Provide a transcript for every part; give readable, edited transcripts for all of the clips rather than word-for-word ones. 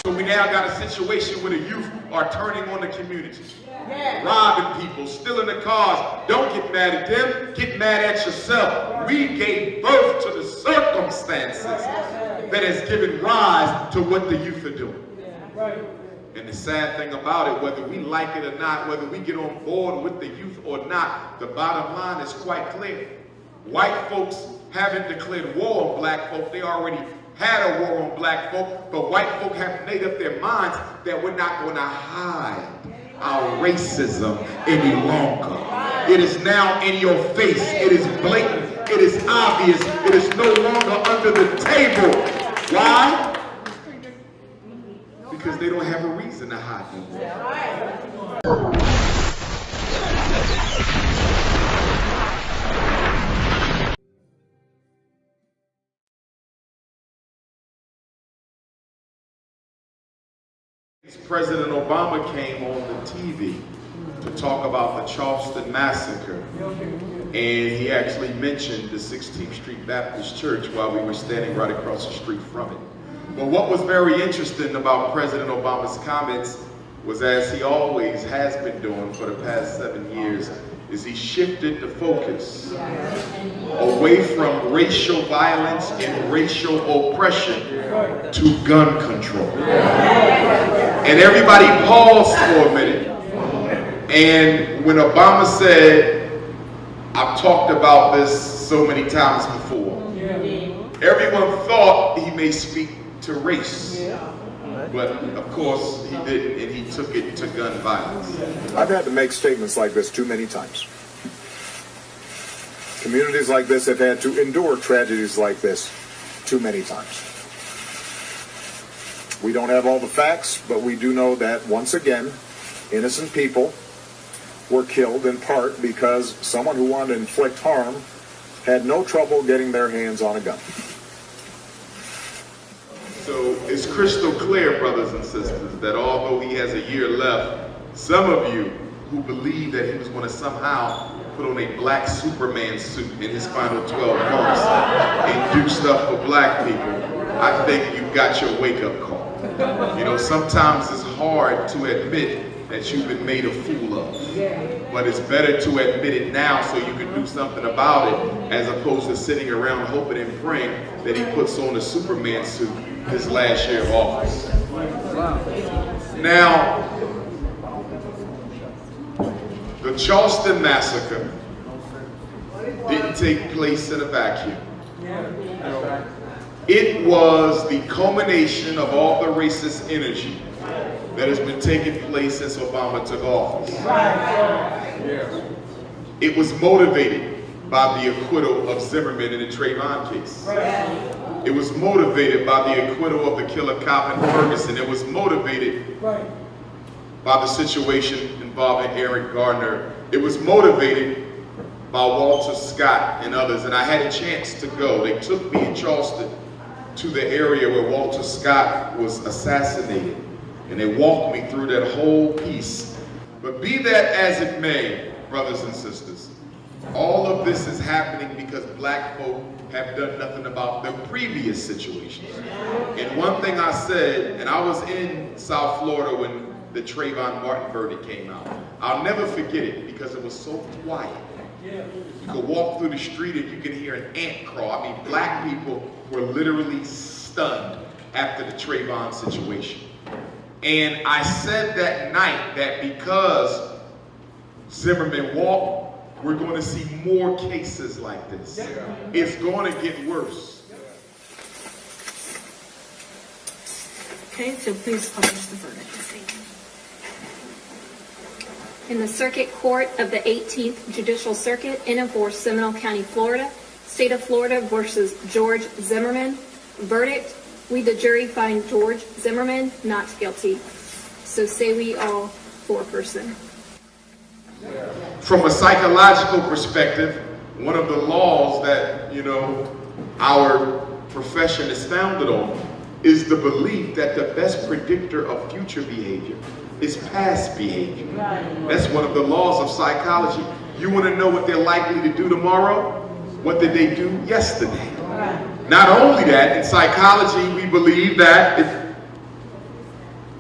So we now got a situation where the youth are turning on the community. Robbing people, stealing the cars. Don't get mad at them, get mad at yourself. We gave birth to the circumstances that has given rise to what the youth are doing. And the sad thing about it, whether we like it or not, whether we get on board with the youth or not, the bottom line is quite clear. White folks haven't declared war on black folk. They already had a war on black folk, but white folk have made up their minds that we're not going to hide our racism any longer. It is now in your face. It is blatant. It is obvious. It is no longer under the table. Why? Because they don't have a reason to hide them. President Obama came on the TV to talk about the Charleston massacre, and he actually mentioned the 16th Street Baptist Church while we were standing right across the street from it. But what was very interesting about President Obama's comments was, as he always has been doing for the past 7 years, is he shifted the focus away from racial violence and racial oppression to gun control. And everybody paused for a minute. And when Obama said, "I've talked about this so many times before," everyone thought he may speak to race. But of course he didn't, and he took it to gun violence. I've had to make statements like this too many times. Communities like this have had to endure tragedies like this too many times. We don't have all the facts, but we do know that, once again, innocent people were killed in part because someone who wanted to inflict harm had no trouble getting their hands on a gun. So it's crystal clear, brothers and sisters, that although he has a year left, some of you who believe that he was going to somehow put on a black Superman suit in his final 12 months and do stuff for black people, I think you've got your wake-up call. You know, sometimes it's hard to admit that you've been made a fool of. But it's better to admit it now so you can do something about it, as opposed to sitting around hoping and praying that he puts on a Superman suit his last year of office. Now, the Charleston massacre didn't take place in a vacuum. It was the culmination of all the racist energy that has been taking place since Obama took office. It was motivated by the acquittal of Zimmerman in the Trayvon case. It was motivated by the acquittal of the killer cop in Ferguson. It was motivated by the situation involving Eric Gardner. It was motivated by Walter Scott and others. And I had a chance to go. They took me in Charleston to the area where Walter Scott was assassinated. And they walked me through that whole piece. But be that as it may, brothers and sisters, all of this is happening because black folk have done nothing about the previous situations. And one thing I said, and I was in South Florida when the Trayvon Martin verdict came out. I'll never forget it because it was so quiet. You could walk through the street and you can hear an ant crawl. I mean, black people were literally stunned after the Trayvon situation. And I said that night that because Zimmerman walked, we're going to see more cases like this. It's going to get worse. Okay, so please publish the verdict. In the Circuit Court of the 18th Judicial Circuit in and for Seminole County, Florida, State of Florida versus George Zimmerman. Verdict: we the jury find George Zimmerman not guilty. So say we all foreperson. From a psychological perspective, one of the laws that, our profession is founded on is the belief that the best predictor of future behavior is past behavior. That's one of the laws of psychology. You want to know what they're likely to do tomorrow? What did they do yesterday? Not only that, in psychology, we believe that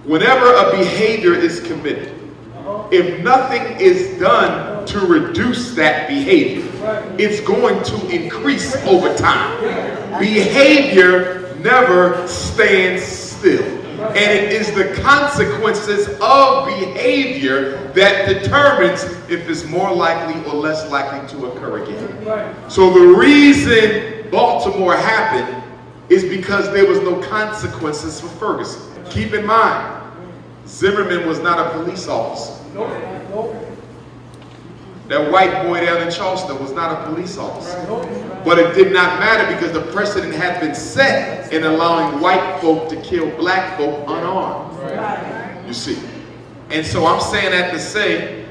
Whenever a behavior is committed, if nothing is done to reduce that behavior, it's going to increase over time. Behavior never stands still. And it is the consequences of behavior that determines if it's more likely or less likely to occur again. So the reason Baltimore happened is because there was no consequences for Ferguson. Keep in mind, Zimmerman was not a police officer. That white boy down in Charleston was not a police officer. But it did not matter because the precedent had been set in allowing white folk to kill black folk unarmed. You see. And so I'm saying that to say,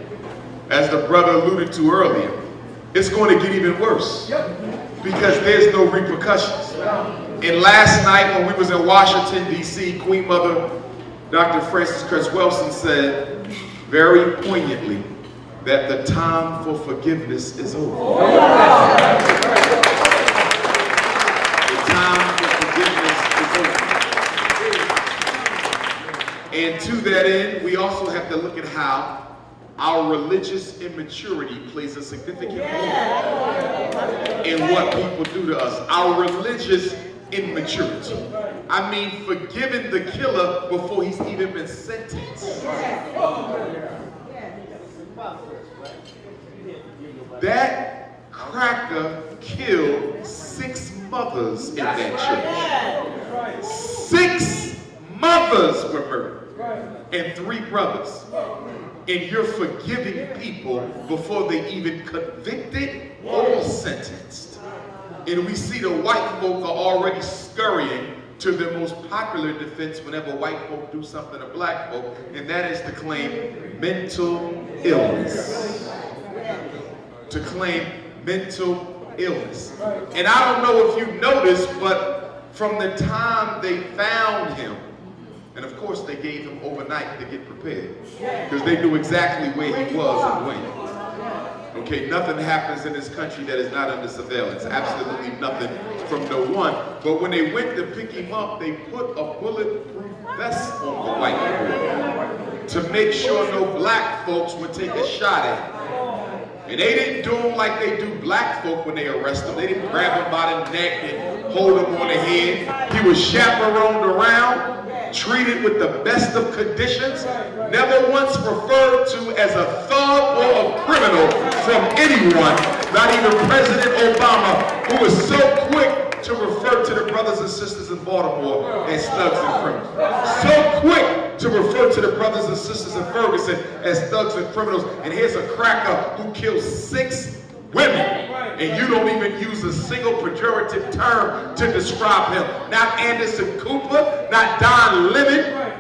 as the brother alluded to earlier, it's going to get even worse because there's no repercussions. And last night when we was in Washington, D.C., Queen Mother Dr. Frances Cress Welsing said very poignantly that the time for forgiveness is over. The time for forgiveness is over. And to that end, we also have to look at how our religious immaturity plays a significant role in what people do to us. Our religious immaturity. I mean, forgiving the killer before he's even been sentenced. That cracker killed 6 mothers in that church. 6 mothers were murdered and 3 brothers. And you're forgiving people before they even convicted or sentenced. And we see the white folk are already scurrying to their most popular defense whenever white folk do something to black folk, and that is to claim mental illness. To claim mental illness. And I don't know if you noticed, but from the time they found him, and of course they gave him overnight to get prepared, because they knew exactly where he was and when. Okay, nothing happens in this country that is not under surveillance. Absolutely nothing from no one. But when they went to pick him up, they put a bulletproof vest on the white boy to make sure no black folks would take a shot at him. And they didn't do him like they do black folk when they arrest them. They didn't grab him by the neck and hold him on the head. He was chaperoned around, treated with the best of conditions, never once referred to as a thug or a criminal from anyone, not even President Obama, who was so quick to refer to the brothers and sisters in Baltimore as thugs and criminals. So quick to refer to the brothers and sisters in Ferguson as thugs and criminals. And here's a cracker who killed 6 women. And you don't even use a single pejorative term to describe him. Not Anderson Cooper, not Don Lemon,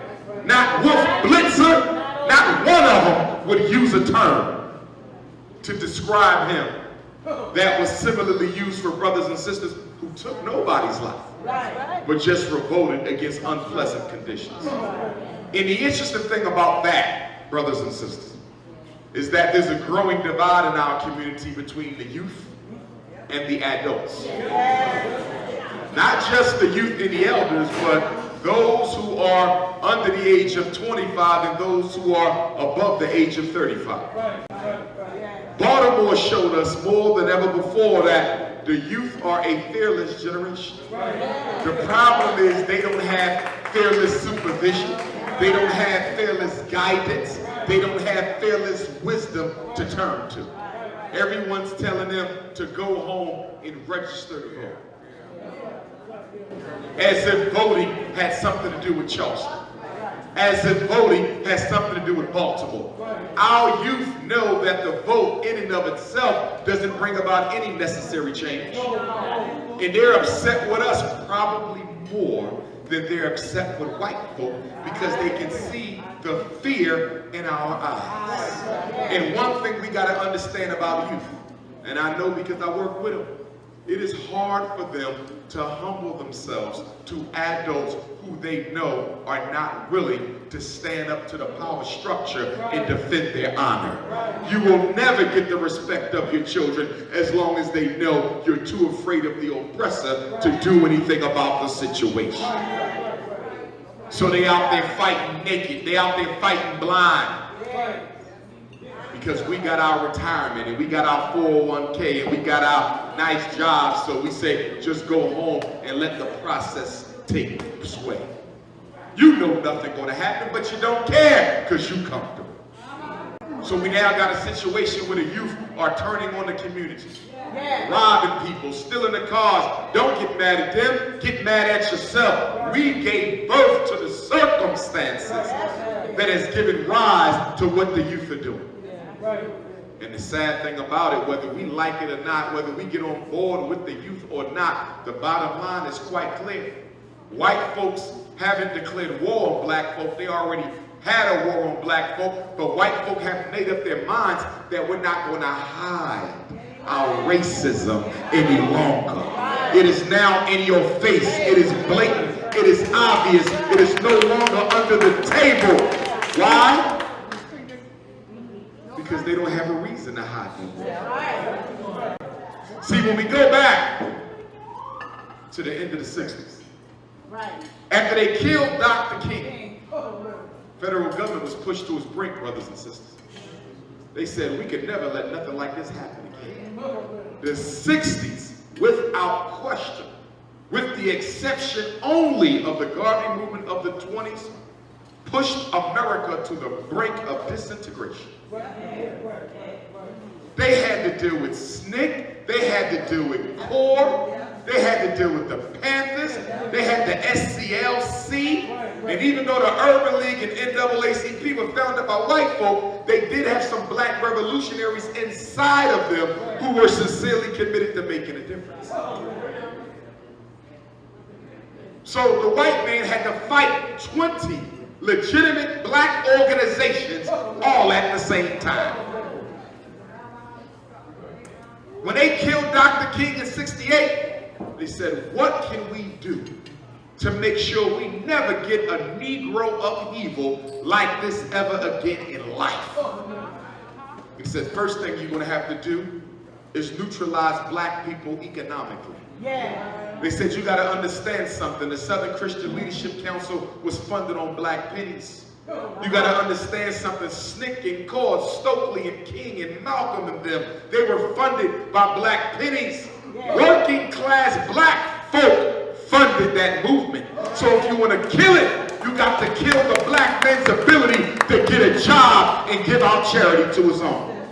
not Wolf Blitzer, not one of them would use a term to describe him that was similarly used for brothers and sisters who took nobody's life, but just revolted against unpleasant conditions. And the interesting thing about that, brothers and sisters, is that there's a growing divide in our community between the youth and the adults. Not just the youth and the elders, but those who are under the age of 25 and those who are above the age of 35. Baltimore showed us more than ever before that the youth are a fearless generation. The problem is they don't have fearless supervision. They don't have fearless guidance. They don't have fearless wisdom to turn to. Everyone's telling them to go home and register to vote. As if voting had something to do with Charleston. As if voting has something to do with Baltimore. Our youth know that the vote in and of itself doesn't bring about any necessary change. And they're upset with us probably more than they're upset with white folk because they can see the fear in our eyes. And one thing we got to understand about youth, and I know because I work with them, it is hard for them to humble themselves to adults who they know are not willing to stand up to the power structure and defend their honor. You will never get the respect of your children as long as they know you're too afraid of the oppressor to do anything about the situation. So they out there fighting naked. They out there fighting blind. Because we got our retirement and we got our 401k and we got our nice jobs. So we say, just go home and let the process take sway. You know nothing gonna happen, but you don't care because you comfortable. So we now got a situation where the youth are turning on the community. Robbing people, stealing the cars. Don't get mad at them, get mad at yourself. We gave birth to the circumstances that has given rise to what the youth are doing. And the sad thing about it, whether we like it or not, whether we get on board with the youth or not, the bottom line is quite clear. White folks haven't declared war on black folk. They already had a war on black folk, but white folk have made up their minds that we're not going to hide our racism any longer. It is now in your face. It is blatant. It is obvious. It is no longer under the table. Why? Because they don't have a reason to hide them. See, when we go back to the end of the 60s, after they killed Dr. King, federal government was pushed to its brink, brothers and sisters. They said, we could never let nothing like this happen again. The 60s, without question, with the exception only of the Garvey movement of the 20s, pushed America to the brink of disintegration. They had to deal with SNCC, they had to deal with CORE, they had to deal with the Panthers, they had the SCLC, and even though the Urban League and NAACP were founded by white folk, they did have some black revolutionaries inside of them who were sincerely committed to making a difference. So the white man had to fight 20 legitimate black organizations all at the same time. When they killed Dr. King in '68, they said, what can we do to make sure we never get a Negro upheaval like this ever again in life? He said, first thing you're going to have to do is neutralize black people economically. They said, you got to understand something. The Southern Christian Leadership Council was funded on black pennies. You got to understand something. SNCC and CORE, Stokely and King and Malcolm and them, they were funded by black pennies. Working class black folk funded that movement. So if you want to kill it, you got to kill the black man's ability to get a job and give out charity to his own.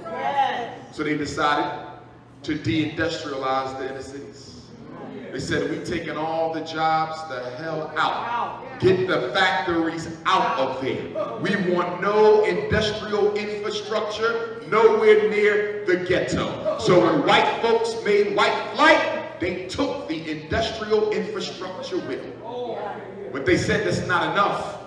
So they decided to deindustrialize the inner cities. They said, we've taken all the jobs the hell out. Get the factories out of there. We want no industrial infrastructure nowhere near the ghetto. So when white folks made white flight, they took the industrial infrastructure with them. But they said that's not enough.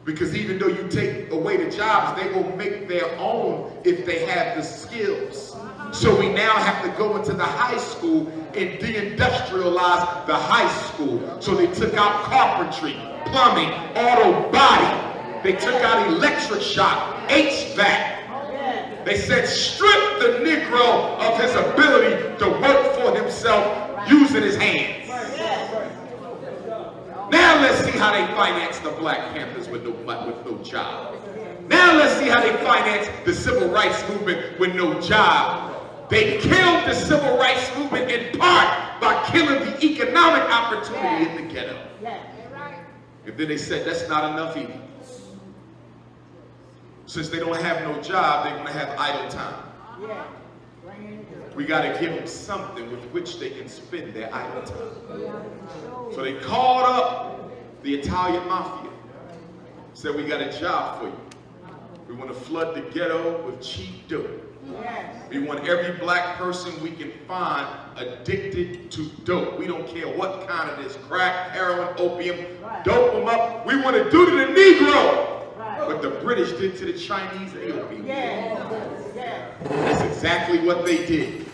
Because even though you take away the jobs, they will make their own if they have the skills. So we now have to go into the high school and deindustrialize the high school. So they took out carpentry, plumbing, auto body. They took out electric shock, HVAC. They said strip the Negro of his ability to work for himself using his hands. Now let's see how they finance the Black Panthers with no job. Now let's see how they finance the civil rights movement with no job. They killed the civil rights movement in part by killing the economic opportunity in the ghetto. And then they said that's not enough either. Since they don't have no job, they're going to have idle time. We got to give them something with which they can spend their idle time. So they called up the Italian mafia. Said, we got a job for you. We want to flood the ghetto with cheap dope. We want every black person we can find addicted to dope. We don't care what kind it is, crack, heroin, opium, dope them up. We want to do to the Negro what the British did to the Chinese and the opium. That's exactly what they did.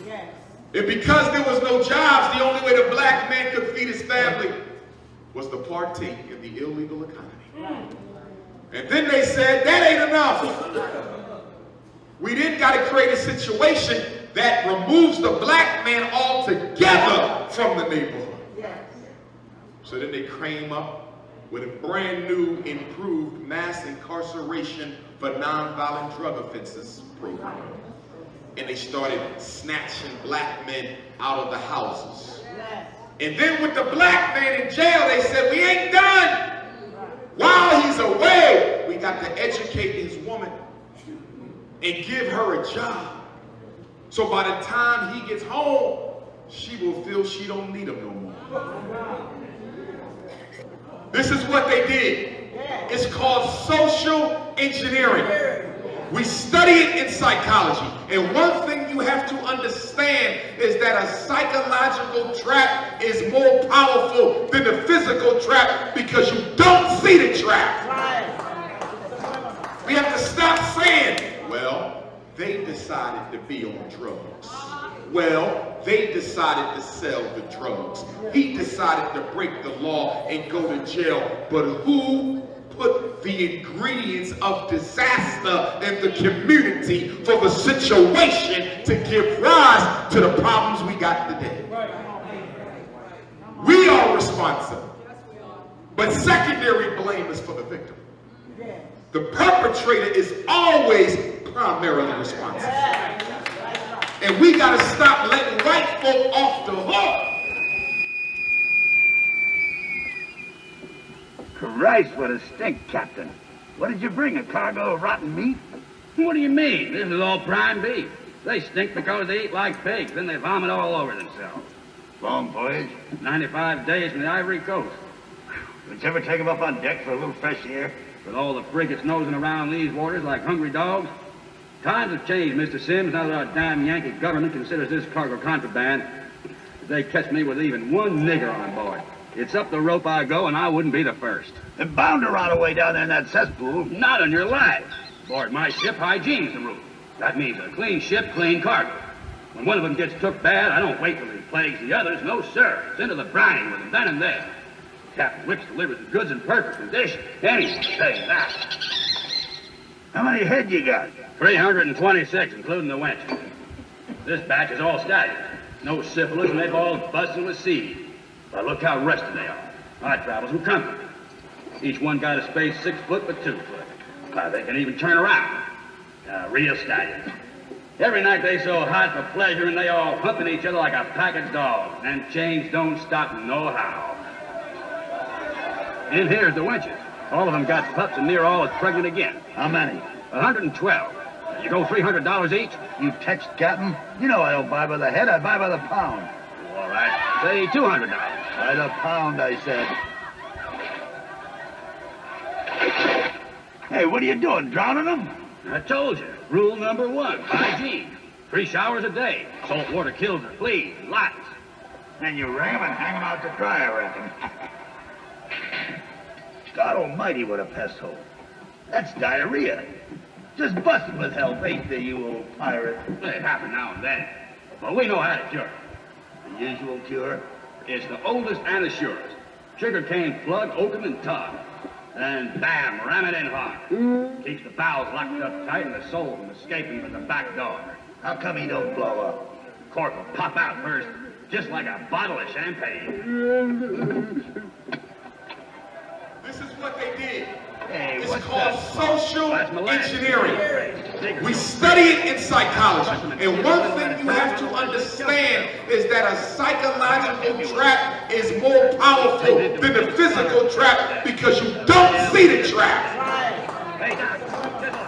And because there was no jobs, the only way the black man could feed his family was to partake in the illegal economy. And then they said, that ain't enough. We then got to create a situation that removes the black man altogether from the neighborhood. So then they came up with a brand new, improved mass incarceration for nonviolent drug offenses program. And they started snatching black men out of the houses. And then with the black man in jail, they said, we ain't done. While he's away, we got to educate his woman and give her a job. So by the time he gets home, she will feel she don't need him no more. This is what they did. It's called social engineering. We study it in psychology. And one thing you have to understand is that a psychological trap is more powerful than the physical trap because you don't see the trap. We have to stop saying, well, they decided to be on drugs. Well, they decided to sell the drugs. He decided to break the law and go to jail. But who put the ingredients of disaster in the community for the situation to give rise to the problems we got today? We are responsible. But secondary blame is for the victim. The perpetrator is always primarily responsible. And we got to stop letting white folk off the hook. Christ, what a stink, Captain. What did you bring, a cargo of rotten meat? What do you mean? This is all prime beef. They stink because they eat like pigs, then they vomit all over themselves. Long voyage. 95 days from the Ivory Coast. Would you ever take them up on deck for a little fresh air? With all the frigates nosing around these waters like hungry dogs. Times have changed, Mr. Sims, now that our damn Yankee government considers this cargo contraband. If they catch me with even one nigger on board, it's up the rope I go, and I wouldn't be the first. They're bound to rot away down there in that cesspool. Not on your life. Aboard my ship, hygiene's the rule. That means a clean ship, clean cargo. When one of them gets took bad, I don't wait till he plagues the others. No, sir. It's into the brine with them then and there. Captain Wicks delivers the goods in perfect condition. Anyone say that. How many head you got? 326, including the wench. This batch is all stallions. No syphilis, and they've all busting with seed. But look how rested they are. My travels with comfort. Each one got a space 6 foot by 2 foot. Why, they can even turn around. Real stallions. Every night they so hot for pleasure, and they all humping each other like a pack of dogs. And change don't stop no how. And here's the wenches. All of them got pups, and near all is pregnant again. How many? 112. You go $300 each? You text, Captain? You know I don't buy by the head, I buy by the pound. All right. Say $200. By the pound, I said. Hey, what are you doing, drowning them? I told you. Rule number 1, hygiene. 3 showers a day. Salt water kills the fleas and lice. Then you wring them and hang them out to dry, I reckon. God almighty, what a pest hole. That's diarrhea. Just busted with help, ain't they, you old pirate? It happens now and then. But we know how to cure it. The usual cure? It's the oldest and the surest. Sugarcane plug, oakum, and tongue. Then, bam, ram it in hard. Keeps the bowels locked up tight and the soul from escaping from the back door. How come he don't blow up? Cork will pop out first, just like a bottle of champagne. This is what they did. Hey, It's what's called that? social That's molasses. engineering. We study it in psychology. And one thing you have to understand is that a psychological trap is more powerful than the physical trap because you don't see the trap.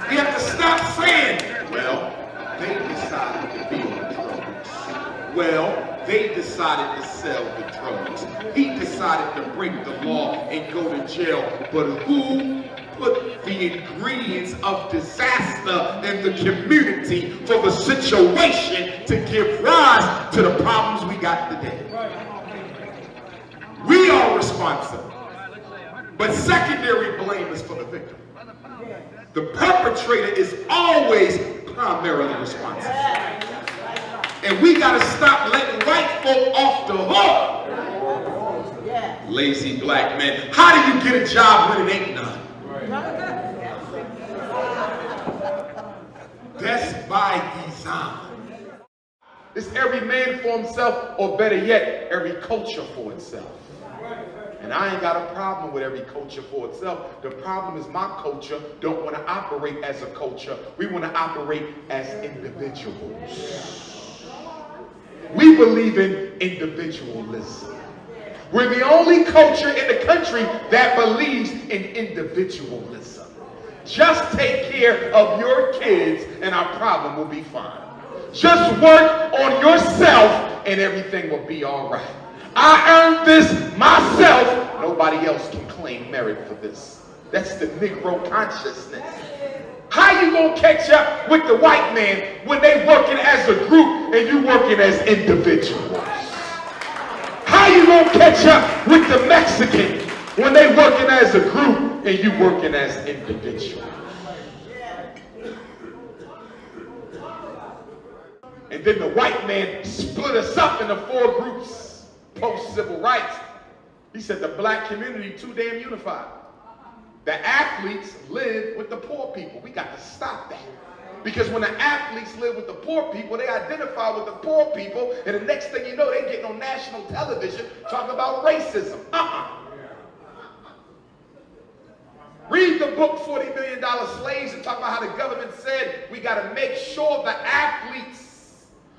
We have to stop saying, well, they decided to be on drugs. Well, they decided to sell the drugs. He decided to break the law and go to jail. But who put the ingredients of disaster in the community for the situation to give rise to the problems we got today? We are responsible. But secondary blame is for the victim. The perpetrator is always primarily responsible. And we got to stop letting white folk off the hook. Lazy black men. How do you get a job when it ain't none? That's by design. It's every man for himself, or better yet, every culture for itself. And And I ain't got a problem with every culture for itself. The problem is my culture don't want to operate as a culture. We want to operate as individuals. We believe in individualism. We're the only culture in the country that believes in individualism. Just take care of your kids and our problem will be fine. Just work on yourself and everything will be all right. I earned this myself. Nobody else can claim merit for this. That's the Negro consciousness. How you gonna catch up with the white man when they working as a group and you working as individuals? How you gonna catch up with the Mexican when they working as a group and you working as individuals? And then the white man split us up into 4 groups. Post-civil rights. He said the black community too damn unified. The athletes live with the poor people. We got to stop that. Because when the athletes live with the poor people, they identify with the poor people, and the next thing you know, they're getting on national television talking about racism. Read the book $40 Million Slaves and talk about how the government said we got to make sure the athletes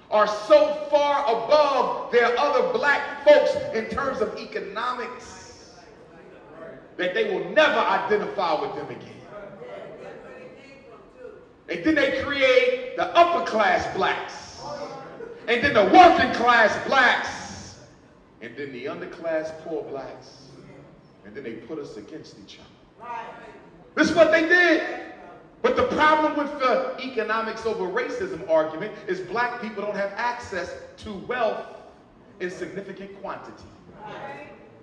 are so far above their other black folks in terms of economics that they will never identify with them again. And then they create the upper class blacks, and then the working class blacks, and then the underclass poor blacks, and then they put us against each other. This is what they did. But the problem with the economics over racism argument is black people don't have access to wealth in significant quantity.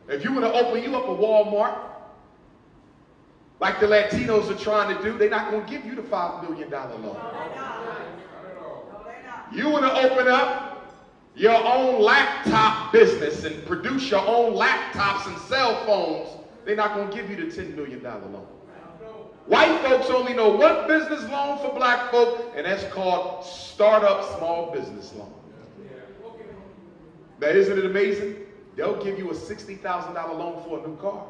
If you want to open you up a Walmart, like the Latinos are trying to do, they're not going to give you the $5 million loan. You want to open up your own laptop business and produce your own laptops and cell phones, they're not going to give you the $10 million loan. White folks only know one business loan for black folk, and that's called startup small business loan. Now, isn't it amazing? They'll give you a $60,000 loan for a new car,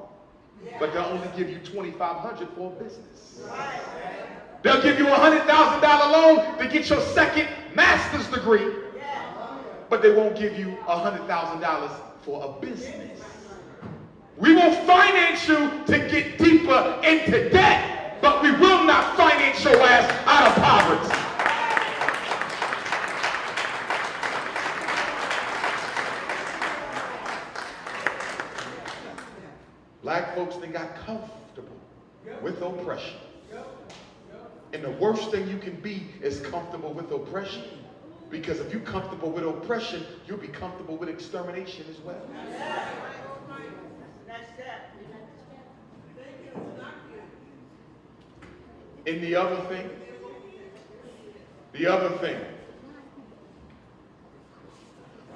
but they'll only give you $2,500 for a business. They'll give you a $100,000 loan to get your second master's degree, but they won't give you $100,000 for a business. We will finance you to get deeper into debt, but we will not finance your ass out of poverty. Black folks, they got comfortable with oppression. And the worst thing you can be is comfortable with oppression. Because if you're comfortable with oppression, you'll be comfortable with extermination as well. And the other thing,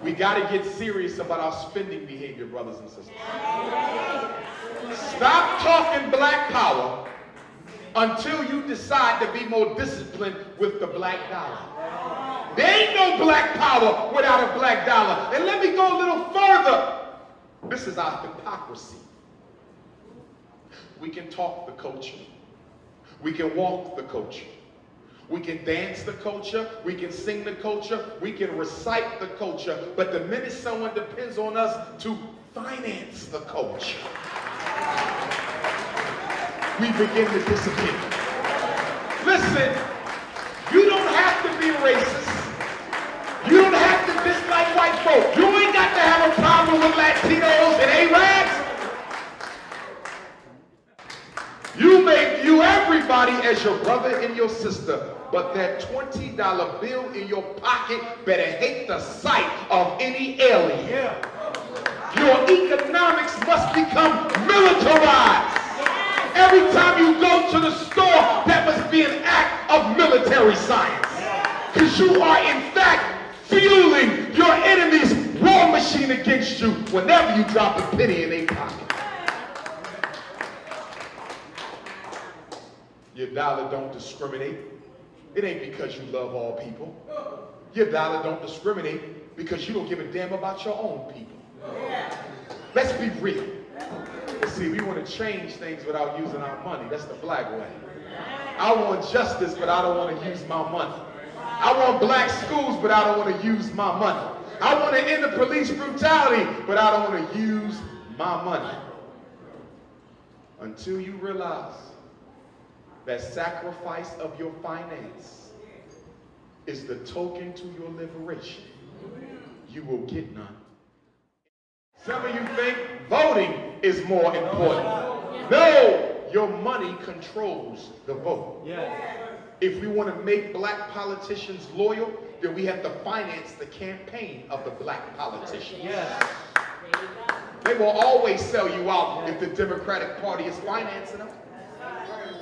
we got to get serious about our spending behavior, brothers and sisters. Stop talking black power until you decide to be more disciplined with the black dollar. There ain't no black power without a black dollar. And let me go a little further. This is our hypocrisy. We can talk the culture. We can walk the culture. We can dance the culture. We can sing the culture. We can recite the culture. But the minute someone depends on us to finance the culture, we begin to disappear. Listen, you don't have to be racist. You don't have to dislike white folk. You ain't got to have a problem with Latinos and Arabs. You may view everybody as your brother and your sister, but that $20 bill in your pocket better hate the sight of any alien. Your economics must become militarized. Every time you go to the store, that must be an act of military science. Because you are, in fact, fueling your enemy's war machine against you whenever you drop a penny in their pocket. Your dollar don't discriminate. It ain't because you love all people. Your dollar don't discriminate because you don't give a damn about your own people. Let's be real. See, we want to change things without using our money. That's the black way. I want justice, but I don't want to use my money. I want black schools, but I don't want to use my money. I want to end the police brutality, but I don't want to use my money. Until you realize that sacrifice of your finance is the token to your liberation, you will get none. Some of you think voting is more important. No, your money controls the vote. If we want to make black politicians loyal, then we have to finance the campaign of the black politicians. They will always sell you out if the Democratic Party is financing them.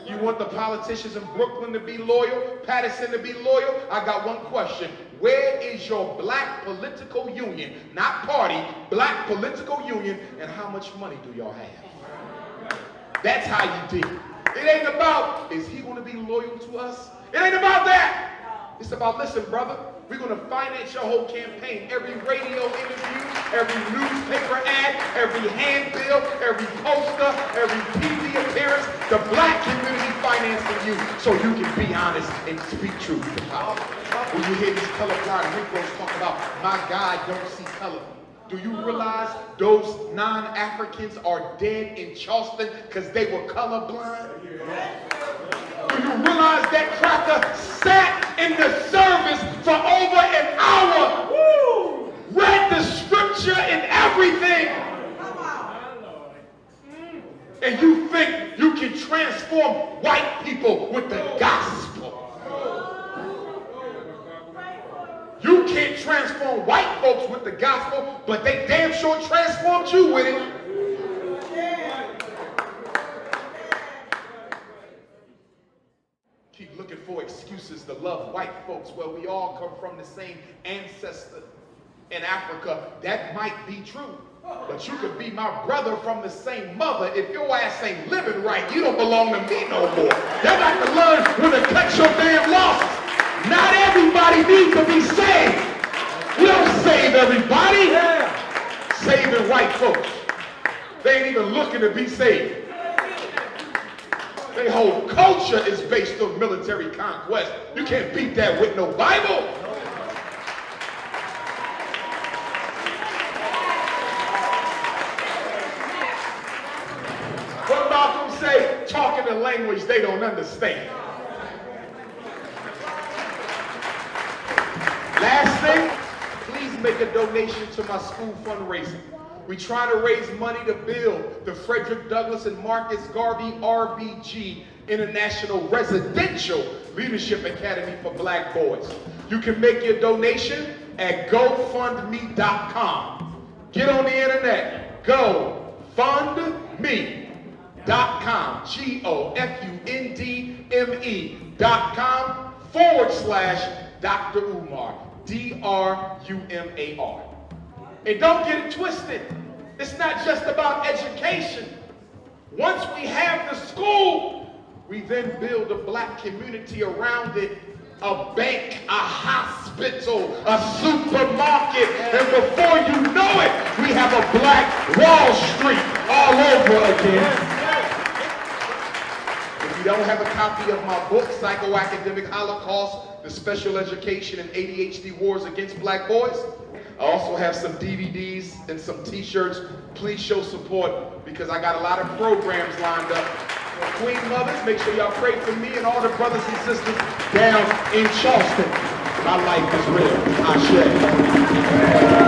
You want the politicians in Brooklyn to be loyal, Patterson to be loyal? I got one question. Where is your black political union, not party, black political union, and how much money do y'all have? That's how you deal. It ain't about, is he going to be loyal to us? It ain't about that. It's about, listen, brother, we're going to finance your whole campaign. Every radio interview, every newspaper ad, every handbill, every poster, every TV appearance, the black community financing you so you can be honest and speak truth to power. When you hear these colorblind Negroes talk about, my God don't see color. Do you realize those non-Africans are dead in Charleston because they were colorblind? Do you realize that cracker sat in the service for over an hour, read the scripture and everything, and you think you can transform white people with the gospel? You can't transform white folks with the gospel, but they damn sure transformed you with it. Keep looking for excuses to love white folks. Well, we all come from the same ancestor in Africa. That might be true, but you could be my brother from the same mother. If your ass ain't living right, you don't belong to me no more. Y'all got to learn when to cut your damn losses. Not everybody needs to be saved. We don't save everybody. Saving white folks. They ain't even looking to be saved. Their whole culture is based on military conquest. You can't beat that with no Bible. What Malcolm say? Talking a language they don't understand. Last thing, please make a donation to my school fundraiser. We try to raise money to build the Frederick Douglass and Marcus Garvey RBG International Residential Leadership Academy for Black Boys. You can make your donation at GoFundMe.com. Get on the internet, GoFundMe.com, GoFundMe.com/Dr. Umar, DRUMAR. And don't get it twisted. It's not just about education. Once we have the school, we then build a black community around it, a bank, a hospital, a supermarket, and before you know it, we have a black Wall Street all over again. If you don't have a copy of my book, Psychoacademic Holocaust, The Special Education and ADHD Wars Against Black Boys, I also have some DVDs and some t-shirts. Please show support because I got a lot of programs lined up. Queen mothers, make sure y'all pray for me and all the brothers and sisters down in Charleston. My life is real. Ashe.